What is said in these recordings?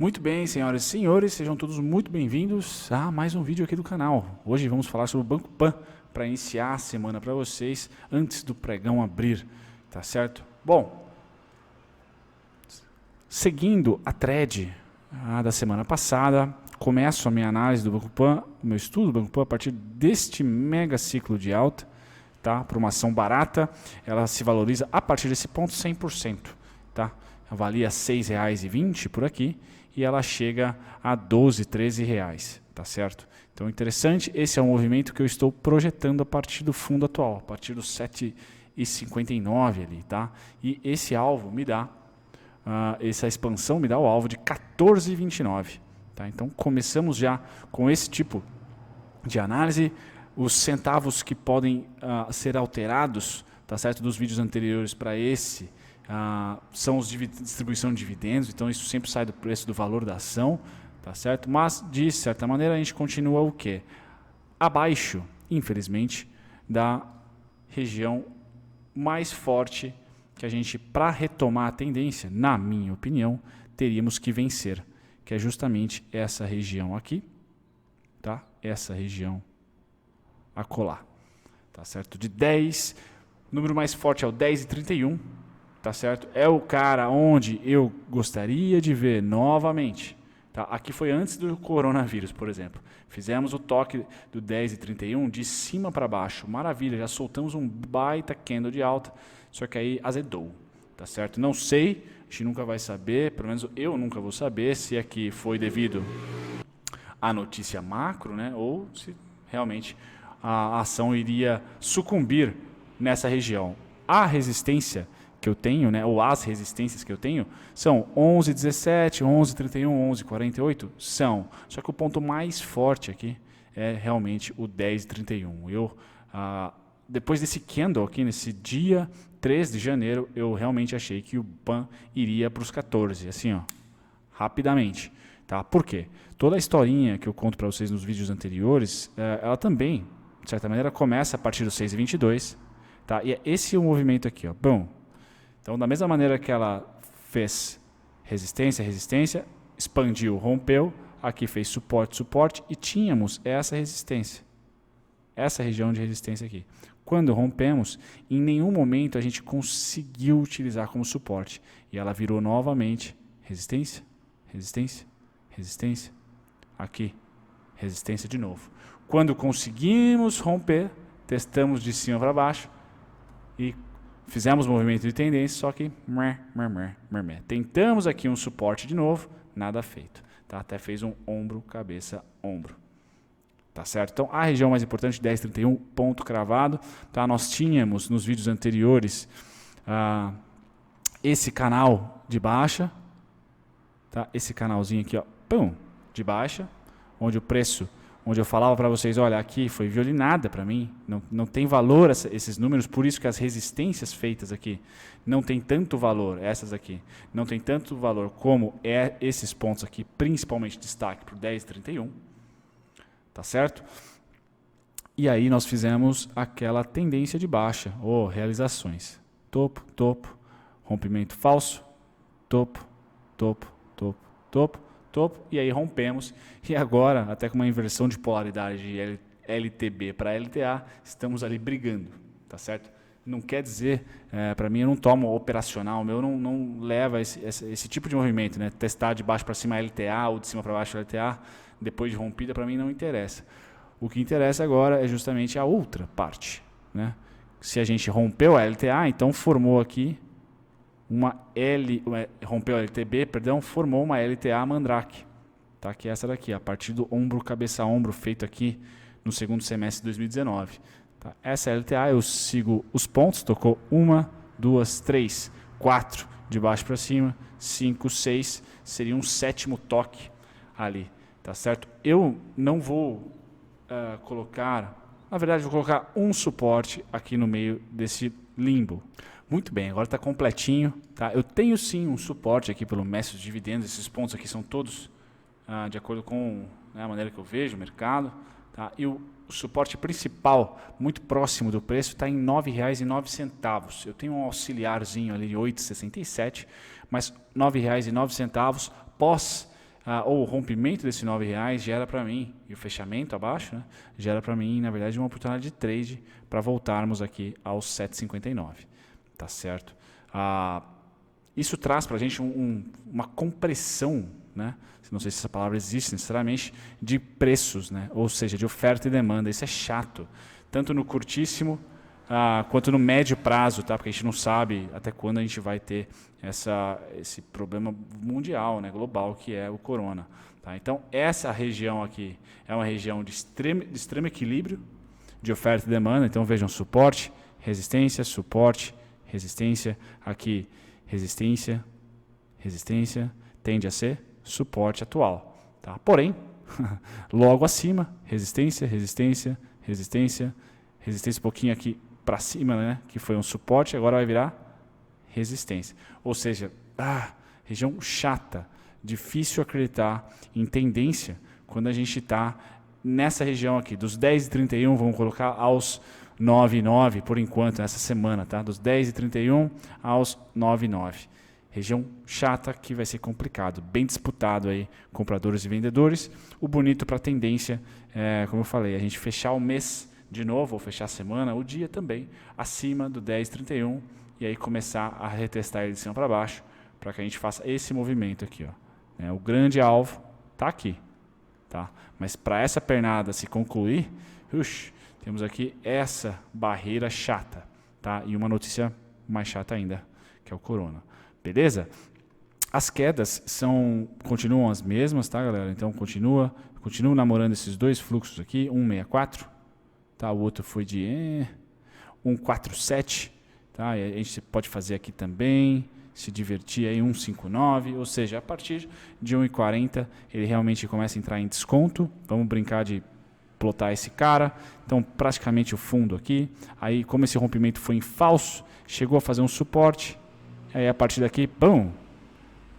Muito bem, senhoras e senhores, sejam todos muito bem-vindos a mais um vídeo aqui do canal. Hoje vamos falar sobre o Banco Pan para iniciar a semana para vocês antes do pregão abrir, tá certo? Bom, seguindo a thread da semana passada, começo a minha análise do Banco Pan, o meu estudo do Banco Pan a partir deste mega ciclo de alta, tá? Para uma ação barata, ela se valoriza a partir desse ponto 100%, tá? Avalia R$ 6,20 por aqui e ela chega a R$ 12, R$ 13, tá certo? Então, interessante, esse é um movimento que eu estou projetando a partir do fundo atual, a partir dos 7,59 ali, tá? E esse alvo me dá, essa expansão me dá o alvo de 14,29, tá? Então, começamos já com esse tipo de análise, os centavos que podem ser alterados, tá certo? Dos vídeos anteriores para esse, são os distribuição de dividendos, então isso sempre sai do preço do valor da ação, tá certo? Mas, de certa maneira, a gente continua o quê? Abaixo, infelizmente, da região mais forte que a gente, para retomar a tendência, na minha opinião, teríamos que vencer, que é justamente essa região aqui, tá? Essa região acolá, tá certo? De 10, o número mais forte é o 10,31, tá certo? É o cara onde eu gostaria de ver novamente. Tá? Aqui foi antes do coronavírus, por exemplo. Fizemos o toque do 10,31 de cima para baixo. Maravilha, já soltamos um baita candle de alta, só que aí azedou. Tá certo? Não sei, a gente nunca vai saber, pelo menos eu nunca vou saber se aqui foi devido à notícia macro, né? Ou se realmente a ação iria sucumbir nessa região. A resistência que eu tenho, né, ou as resistências que eu tenho, são 11,17, 11,31, 11,48, são. Só que o ponto mais forte aqui é realmente o 10,31. Eu, depois desse candle aqui, nesse dia 3 de janeiro, eu realmente achei que o PAN iria para os 14, assim, ó, rapidamente. Tá? Por quê? Toda a historinha que eu conto para vocês nos vídeos anteriores, ela também, de certa maneira, começa a partir do 6,22. Tá? E é esse o movimento aqui, ó. Bom, então, da mesma maneira que ela fez resistência, resistência, expandiu, rompeu, aqui fez suporte, suporte e tínhamos essa resistência, essa região de resistência aqui. Quando rompemos, em nenhum momento a gente conseguiu utilizar como suporte e ela virou novamente resistência, resistência, resistência, aqui, resistência de novo. Quando conseguimos romper, testamos de cima para baixo e fizemos movimento de tendência, só que tentamos aqui um suporte de novo, nada feito. Tá? Até fez um ombro, cabeça, ombro. Tá certo? Então, a região mais importante, 10,31, ponto cravado. Tá? Nós tínhamos nos vídeos anteriores esse canal de baixa, tá? Esse canalzinho aqui, ó, pum, de baixa, onde o preço, onde eu falava para vocês, olha, aqui foi violinada para mim, não tem valor esses números, por isso que as resistências feitas aqui não tem tanto valor, essas aqui, não tem tanto valor como esses pontos aqui, principalmente destaque para o 10,31, tá certo? E aí nós fizemos aquela tendência de baixa, ou realizações, topo, topo, rompimento falso, topo, topo, topo, topo, topo, e aí rompemos, e agora, até com uma inversão de polaridade de LTB para LTA, estamos ali brigando, tá certo? Não quer dizer, para mim, eu não tomo operacional, o meu não leva esse tipo de movimento, né? Testar de baixo para cima LTA ou de cima para baixo LTA, depois de rompida, para mim não interessa. O que interessa agora é justamente a outra parte, né? Se a gente rompeu a LTA, então formou aqui rompeu a LTB, perdão, formou uma LTA Mandrake, tá? Que é essa daqui, a partir do ombro, cabeça, ombro, feito aqui no segundo semestre de 2019. Tá? Essa LTA eu sigo os pontos, tocou 1, 2, 3, 4 de baixo para cima, 5, 6, seria um 7º toque ali, tá certo? Eu não vou colocar, na verdade, vou colocar um suporte aqui no meio desse limbo. Muito bem, agora está completinho. Tá? Eu tenho sim um suporte aqui pelo mestre de dividendos. Esses pontos aqui são todos de acordo com, né, a maneira que eu vejo o mercado. Tá? E o suporte principal, muito próximo do preço, está em R$ 9,09. Eu tenho um auxiliarzinho ali de 8,67, mas R$ 9,09 pós ou o rompimento desse R$9 gera para mim, e o fechamento abaixo, né, gera para mim, na verdade, uma oportunidade de trade para voltarmos aqui aos 7,59. Tá certo? Isso traz para a gente uma compressão, né? Não sei se essa palavra existe necessariamente, de preços, né? Ou seja, de oferta e demanda. Isso é chato, tanto no curtíssimo quanto no médio prazo, tá? Porque a gente não sabe até quando a gente vai ter esse problema mundial, né? Global, que é o corona. Tá? Então, essa região aqui é uma região de extremo equilíbrio de oferta e demanda. Então, vejam, suporte, resistência, suporte, resistência, aqui resistência, resistência, tende a ser suporte atual. Tá? Porém, logo acima, resistência, resistência, resistência, resistência um pouquinho aqui para cima, né? Que foi um suporte, agora vai virar resistência. Ou seja, região chata, difícil acreditar em tendência quando a gente está nessa região aqui, dos 10,31, vamos colocar aos 9,9 por enquanto, nessa semana, tá? Dos 10,31 aos 9,9. Região chata que vai ser complicado, bem disputado aí, compradores e vendedores. O bonito para a tendência, como eu falei, a gente fechar o mês de novo, ou fechar a semana, o dia também, acima do 10,31, e aí começar a retestar ele de cima para baixo, para que a gente faça esse movimento aqui. Ó. O grande alvo está aqui. Tá? Mas para essa pernada se concluir, temos aqui essa barreira chata, tá? E uma notícia mais chata ainda, que é o corona. Beleza? As quedas continuam as mesmas, tá, galera? Então continuo namorando esses dois fluxos aqui, 164, tá? O outro foi de 147, tá? E a gente pode fazer aqui também, se divertir aí 159, ou seja, a partir de 1,40 ele realmente começa a entrar em desconto. Vamos brincar de plotar esse cara. Então, praticamente o fundo aqui. Aí, como esse rompimento foi em falso, chegou a fazer um suporte. Aí, a partir daqui, pum,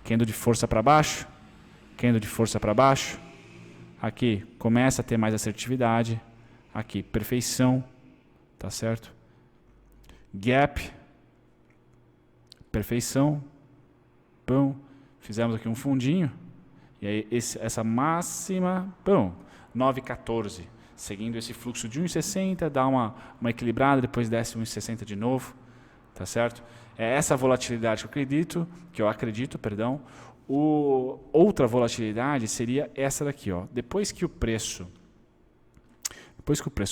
candle de força para baixo, candle de força para baixo. Aqui, começa a ter mais assertividade. Aqui, perfeição, tá certo? Gap, perfeição, pum, fizemos aqui um fundinho, e aí essa máxima, pum, 9,14, seguindo esse fluxo de 1,60, dá uma equilibrada, depois desce 1,60 de novo, tá certo? É essa volatilidade que eu acredito, perdão. Outra volatilidade seria essa daqui, ó. Depois que o preço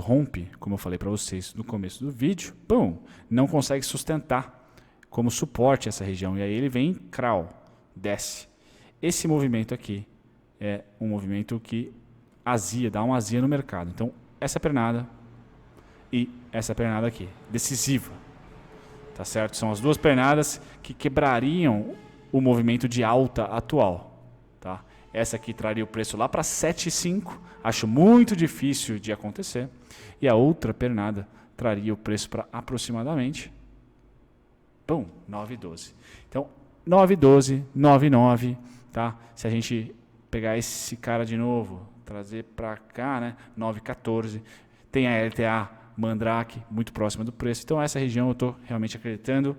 rompe, como eu falei para vocês no começo do vídeo, pum, não consegue sustentar como suporte essa região, e aí ele vem desce. Esse movimento aqui é um movimento que dá uma azia no mercado. Então, essa pernada e essa pernada aqui, decisiva, tá certo? São as duas pernadas que quebrariam o movimento de alta atual, tá? Essa aqui traria o preço lá para 7,5, acho muito difícil de acontecer, e a outra pernada traria o preço para aproximadamente 9,12. Então, 9,12, 9,9, tá? Se a gente pegar esse cara de novo, trazer para cá, né? 9,14. Tem a LTA Mandrake muito próxima do preço. Então, essa região eu estou realmente acreditando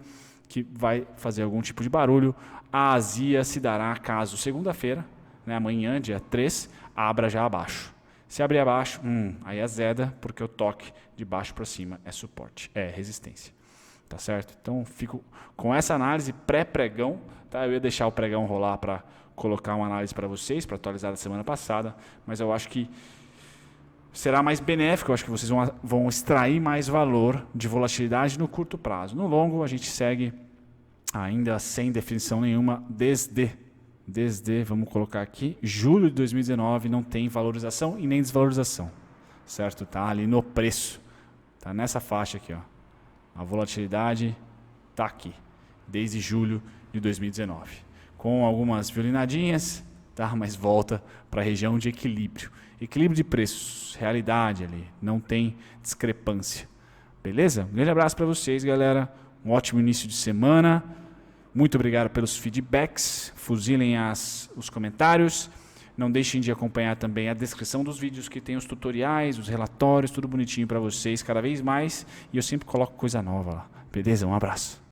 que vai fazer algum tipo de barulho. A azia se dará caso segunda-feira, né? Amanhã, dia 3, abra já abaixo. Se abrir abaixo, aí azeda, porque o toque de baixo para cima é suporte, é resistência. Tá certo? Então, fico com essa análise pré-pregão. Tá? Eu ia deixar o pregão rolar para colocar uma análise para vocês, para atualizar da semana passada, mas eu acho que será mais benéfico. Eu acho que vocês vão extrair mais valor de volatilidade no curto prazo. No longo, a gente segue ainda sem definição nenhuma desde, vamos colocar aqui, julho de 2019, não tem valorização e nem desvalorização. Certo? Tá ali no preço. Tá nessa faixa aqui, ó. A volatilidade está aqui, desde julho de 2019. Com algumas violinadinhas, tá? Mas volta para a região de equilíbrio. Equilíbrio de preços, realidade ali, não tem discrepância. Beleza? Um grande abraço para vocês, galera. Um ótimo início de semana. Muito obrigado pelos feedbacks. Fuzilem os comentários. Não deixem de acompanhar também a descrição dos vídeos, que tem os tutoriais, os relatórios, tudo bonitinho para vocês cada vez mais. E eu sempre coloco coisa nova lá. Beleza? Um abraço.